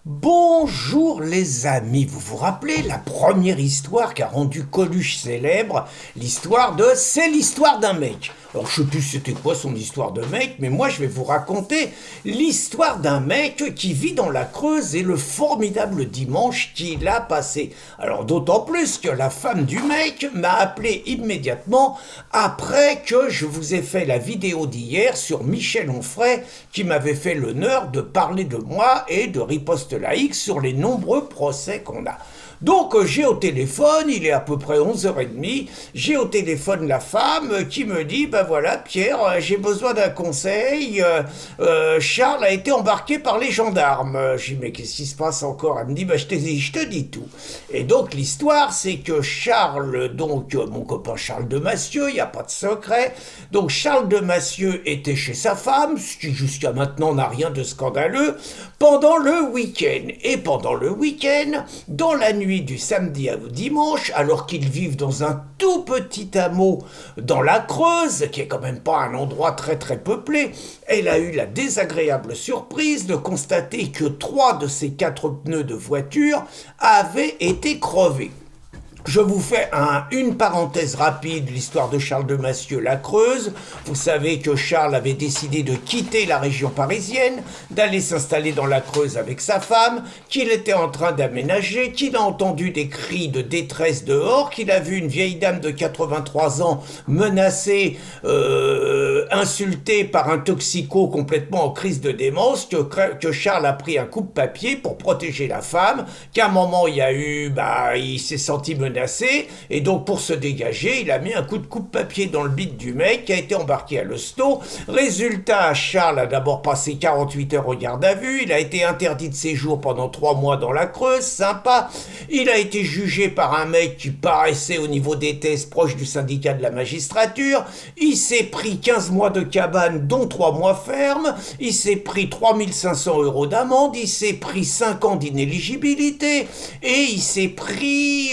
Bonjour les amis, vous vous rappelez la première histoire qui a rendu Coluche célèbre, l'histoire de C'est l'histoire d'un mec. Alors je sais plus c'était quoi son histoire de mec, mais moi je vais vous raconter l'histoire d'un mec qui vit dans la Creuse et le formidable dimanche qu'il a passé. Alors d'autant plus que la femme du mec m'a appelé immédiatement après que je vous ai fait la vidéo d'hier sur Michel Onfray qui m'avait fait l'honneur de parler de moi et de riposte laïque sur les nombreux procès qu'on a. Donc j'ai au téléphone, il est à peu près 11h30, j'ai au téléphone la femme qui me dit, ben voilà Pierre, j'ai besoin d'un conseil, Charles a été embarqué par les gendarmes. Je dis mais qu'est-ce qui se passe encore? Elle me dit, ben je te dis tout. Et donc l'histoire c'est que Charles, donc mon copain Charles de Massieu, il n'y a pas de secret, donc Charles de Massieu était chez sa femme, ce qui jusqu'à maintenant n'a rien de scandaleux, pendant le week-end. Et pendant le week-end, dans la nuit du samedi au dimanche, alors qu'ils vivent dans un tout petit hameau dans la Creuse, qui est quand même pas un endroit très très peuplé, elle a eu la désagréable surprise de constater que 3 de ses 4 pneus de voiture avaient été crevés. Je vous fais une parenthèse rapide, l'histoire de Charles de Massieu, la Creuse. Vous savez que Charles avait décidé de quitter la région parisienne, d'aller s'installer dans la Creuse avec sa femme, qu'il était en train d'aménager, qu'il a entendu des cris de détresse dehors, qu'il a vu une vieille dame de 83 ans menacée, insultée par un toxico complètement en crise de démence, que Charles a pris un coupe-papier pour protéger la femme, qu'à un moment il s'est senti menacé, et donc pour se dégager, il a mis un coup de coupe-papier dans le bide du mec qui a été embarqué à l'hosto. Résultat, Charles a d'abord passé 48 heures au garde à vue, il a été interdit de séjour pendant 3 mois dans la Creuse, sympa. Il a été jugé par un mec qui paraissait au niveau des tests proche du syndicat de la magistrature, il s'est pris 15 mois de cabane dont 3 mois ferme, il s'est pris 3500 € d'amende, il s'est pris 5 ans d'inéligibilité et il s'est pris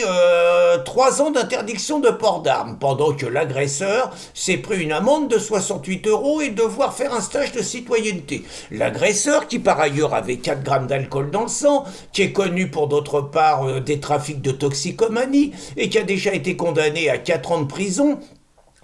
3 ans d'interdiction de port d'armes, pendant que l'agresseur s'est pris une amende de 68 € et devoir faire un stage de citoyenneté. L'agresseur, qui par ailleurs avait 4 grammes d'alcool dans le sang, qui est connu pour d'autre part des trafics de toxicomanie et qui a déjà été condamné à 4 ans de prison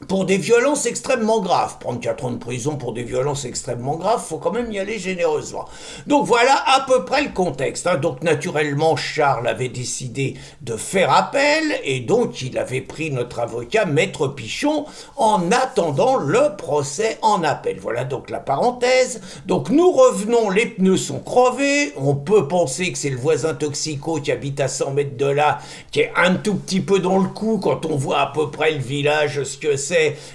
pour des violences extrêmement graves. Prendre 4 ans de prison pour des violences extrêmement graves, faut quand même y aller généreusement. Donc voilà à peu près le contexte. Donc naturellement, Charles avait décidé de faire appel et donc il avait pris notre avocat, Maître Pichon, en attendant le procès en appel. Voilà donc la parenthèse. Donc nous revenons, les pneus sont crevés. On peut penser que c'est le voisin toxico qui habite à 100 mètres de là, qui est un tout petit peu dans le coup quand on voit à peu près le village, ce que c'est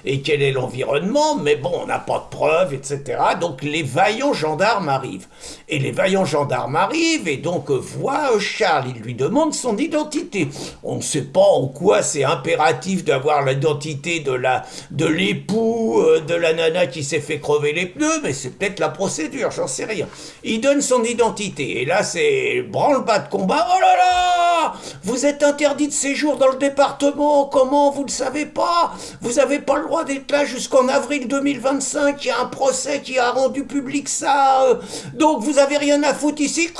et quel est l'environnement, mais bon, on n'a pas de preuves, etc. Donc les vaillants gendarmes arrivent. Et les vaillants gendarmes arrivent et donc voient Charles, ils lui demandent son identité. On ne sait pas en quoi c'est impératif d'avoir l'identité de l'époux, de la nana qui s'est fait crever les pneus, mais c'est peut-être la procédure, j'en sais rien. Il donne son identité, et là c'est branle-bas de combat. Oh là là! Vous êtes interdit de séjour dans le département, comment vous ne le savez pas? Vous n'avez pas le droit d'être là jusqu'en avril 2025, il y a un procès qui a rendu public ça, donc vous avez rien à foutre ici,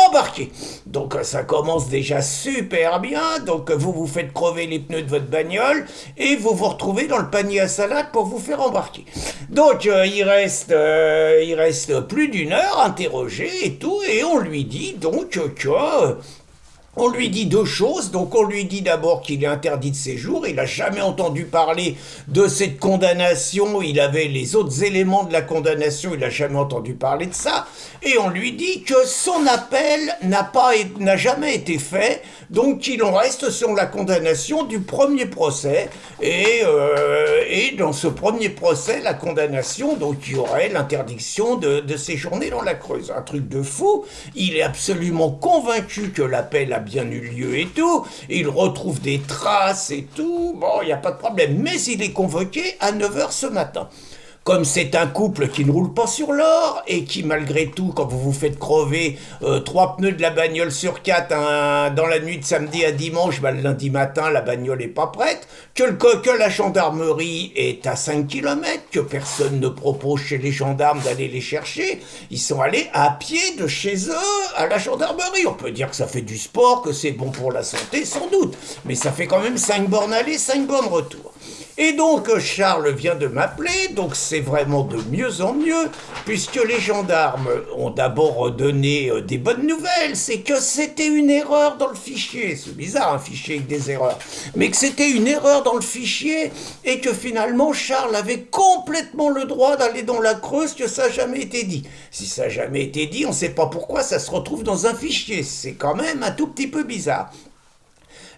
embarquez. Donc ça commence déjà super bien, donc vous vous faites crever les pneus de votre bagnole et vous vous retrouvez dans le panier à salade pour vous faire embarquer. Donc il reste plus d'une heure interrogé et tout, et on lui dit donc que... On lui dit 2 choses, donc on lui dit d'abord qu'il est interdit de séjour, il n'a jamais entendu parler de cette condamnation, il avait les autres éléments de la condamnation, il n'a jamais entendu parler de ça, et on lui dit que son appel n'a jamais été fait, donc qu'il en reste sur la condamnation du premier procès, et dans ce premier procès, la condamnation, donc il y aurait l'interdiction de séjourner dans la Creuse, un truc de fou, il est absolument convaincu que l'appel a bien eu lieu et tout, il retrouve des traces et tout, bon, il n'y a pas de problème, mais il est convoqué à 9h ce matin. Comme c'est un couple qui ne roule pas sur l'or et qui, malgré tout, quand vous vous faites crever 3 pneus de la bagnole sur 4 dans la nuit de samedi à dimanche, le lundi matin, la bagnole n'est pas prête, que la gendarmerie est à 5 km, que personne ne propose chez les gendarmes d'aller les chercher, ils sont allés à pied de chez eux à la gendarmerie. On peut dire que ça fait du sport, que c'est bon pour la santé, sans doute, mais ça fait quand même 5 bornes aller, 5 bornes retour. Et donc Charles vient de m'appeler, donc c'est vraiment de mieux en mieux, puisque les gendarmes ont d'abord donné des bonnes nouvelles, c'est que c'était une erreur dans le fichier, c'est bizarre un fichier avec des erreurs, mais que c'était une erreur dans le fichier et que finalement Charles avait complètement le droit d'aller dans la Creuse, que ça n'a jamais été dit. Si ça n'a jamais été dit, on ne sait pas pourquoi ça se retrouve dans un fichier, c'est quand même un tout petit peu bizarre.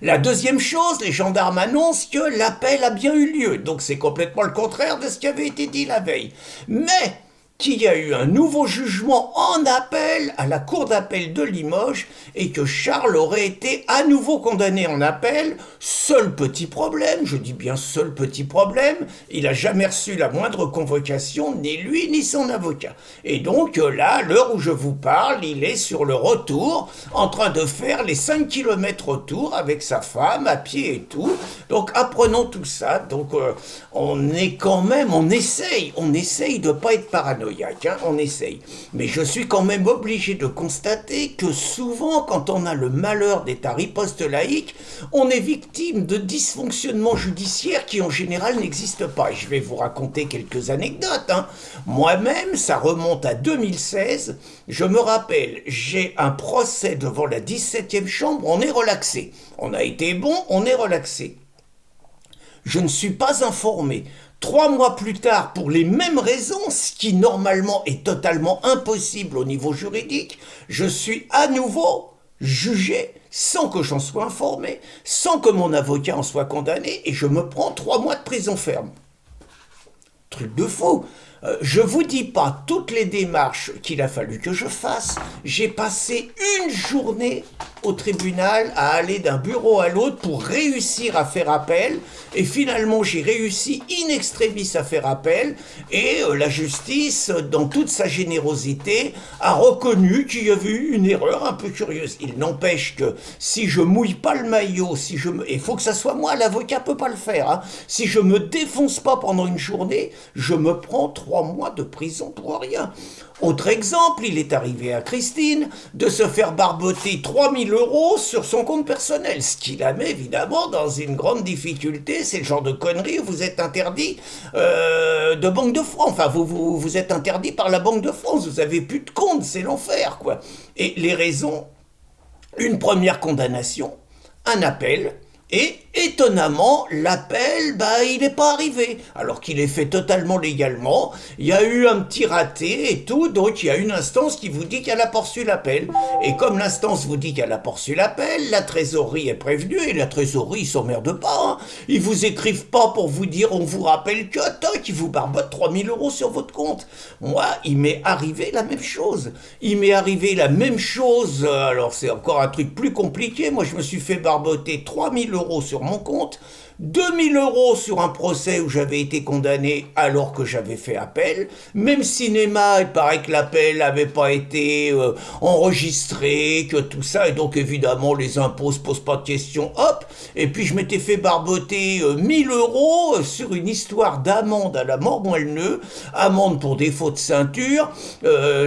La deuxième chose, les gendarmes annoncent que l'appel a bien eu lieu, donc c'est complètement le contraire de ce qui avait été dit la veille. Mais qu'il y a eu un nouveau jugement en appel à la cour d'appel de Limoges et que Charles aurait été à nouveau condamné en appel. Seul petit problème, je dis bien seul petit problème, il n'a jamais reçu la moindre convocation, ni lui ni son avocat. Et donc là, à l'heure où je vous parle, il est sur le retour, en train de faire les 5 km retour avec sa femme, à pied et tout. Donc apprenons tout ça, donc on est quand même, on essaye de ne pas être paranoïaque. On essaye. Mais je suis quand même obligé de constater que souvent, quand on a le malheur d'être à riposte laïque, on est victime de dysfonctionnements judiciaires qui en général n'existent pas. Et je vais vous raconter quelques anecdotes. Moi-même, ça remonte à 2016. Je me rappelle, j'ai un procès devant la 17e chambre, on est relaxé. On a été bon, on est relaxé. Je ne suis pas informé. 3 mois plus tard, pour les mêmes raisons, ce qui normalement est totalement impossible au niveau juridique, je suis à nouveau jugé sans que j'en sois informé, sans que mon avocat en soit condamné, et je me prends 3 mois de prison ferme. Truc de fou. Je vous dis pas toutes les démarches qu'il a fallu que je fasse. J'ai passé une journée au tribunal à aller d'un bureau à l'autre pour réussir à faire appel. Et finalement, j'ai réussi in extremis à faire appel. Et la justice, dans toute sa générosité, a reconnu qu'il y avait eu une erreur un peu curieuse. Il n'empêche que si je mouille pas le maillot, il faut que ça soit moi, l'avocat peut pas le faire. Si je me défonce pas pendant une journée, je me prends 3 mois de prison pour rien. Autre exemple, il est arrivé à Christine de se faire barboter 3000 € sur son compte personnel, ce qui la met évidemment dans une grande difficulté. C'est le genre de connerie où vous êtes interdit de Banque de France. Enfin, vous êtes interdit par la Banque de France, vous avez plus de compte, c'est l'enfer, quoi. Et les raisons, une première condamnation, un appel, et étonnamment, l'appel, il n'est pas arrivé, alors qu'il est fait totalement légalement. Il y a eu un petit raté et tout, donc il y a une instance qui vous dit qu'elle a poursu l'appel. Et comme l'instance vous dit qu'elle a poursu l'appel, la trésorerie est prévenue, et la trésorerie, ils s'emmerdent pas. Ils vous écrivent pas pour vous dire, on vous rappelle que, toc, ils vous barbotent 3000 € sur votre compte. Moi, il m'est arrivé la même chose. Alors c'est encore un truc plus compliqué. Moi, je me suis fait barboter 3000 € sur mon compte, 2000 € sur un procès où j'avais été condamné alors que j'avais fait appel. Même cinéma, il paraît que l'appel n'avait pas été enregistré, que tout ça, et donc évidemment les impôts se posent pas de questions, hop. Et puis je m'étais fait barboter 1000 € sur une histoire d'amende à la Mormoilneux, amende pour défaut de ceinture.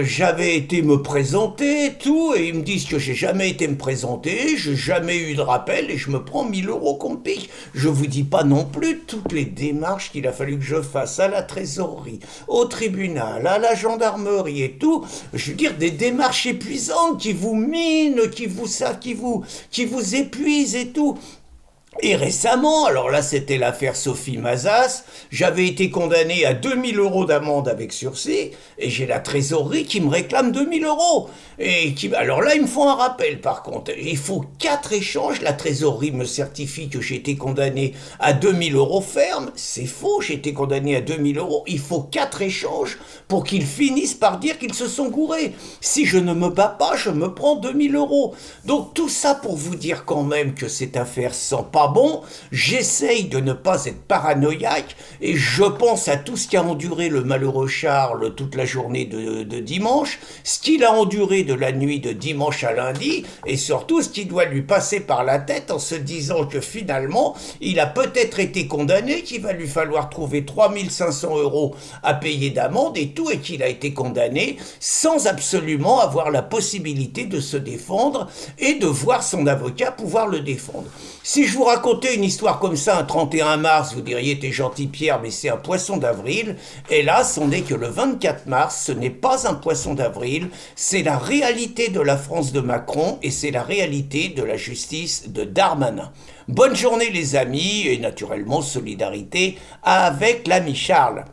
J'avais été me présenter, tout, et ils me disent que j'ai jamais été me présenter, j'ai jamais eu de rappel, et je me prends 1000 € qu'on me pique. Je vous dis pas non plus toutes les démarches qu'il a fallu que je fasse à la trésorerie, au tribunal, à la gendarmerie et tout. Je veux dire, des démarches épuisantes qui vous minent, qui vous épuisent et tout. Et récemment, alors là c'était l'affaire Sophie Mazas, j'avais été condamné à 2000 € d'amende avec sursis, et j'ai la trésorerie qui me réclame 2000 €. Alors là, ils me font un rappel par contre. Il faut 4 échanges, la trésorerie me certifie que j'ai été condamné à 2000 € ferme. C'est faux, j'ai été condamné à 2000 €. Il faut 4 échanges pour qu'ils finissent par dire qu'ils se sont gourés. Si je ne me bats pas, je me prends 2000 €. Donc tout ça pour vous dire quand même que cette affaire sent pas bon. J'essaye de ne pas être paranoïaque et je pense à tout ce qu'a enduré le malheureux Charles toute la journée de dimanche, ce qu'il a enduré de la nuit de dimanche à lundi et surtout ce qui doit lui passer par la tête en se disant que finalement il a peut-être été condamné, qu'il va lui falloir trouver 3 500 € à payer d'amende et tout, et qu'il a été condamné sans absolument avoir la possibilité de se défendre et de voir son avocat pouvoir le défendre. Si je vous racontais une histoire comme ça un 31 mars, vous diriez t'es gentil Pierre, mais c'est un poisson d'avril. Hélas, on n'est que le 24 mars, ce n'est pas un poisson d'avril, c'est la réalité de la France de Macron et c'est la réalité de la justice de Darmanin. Bonne journée les amis et naturellement solidarité avec l'ami Charles.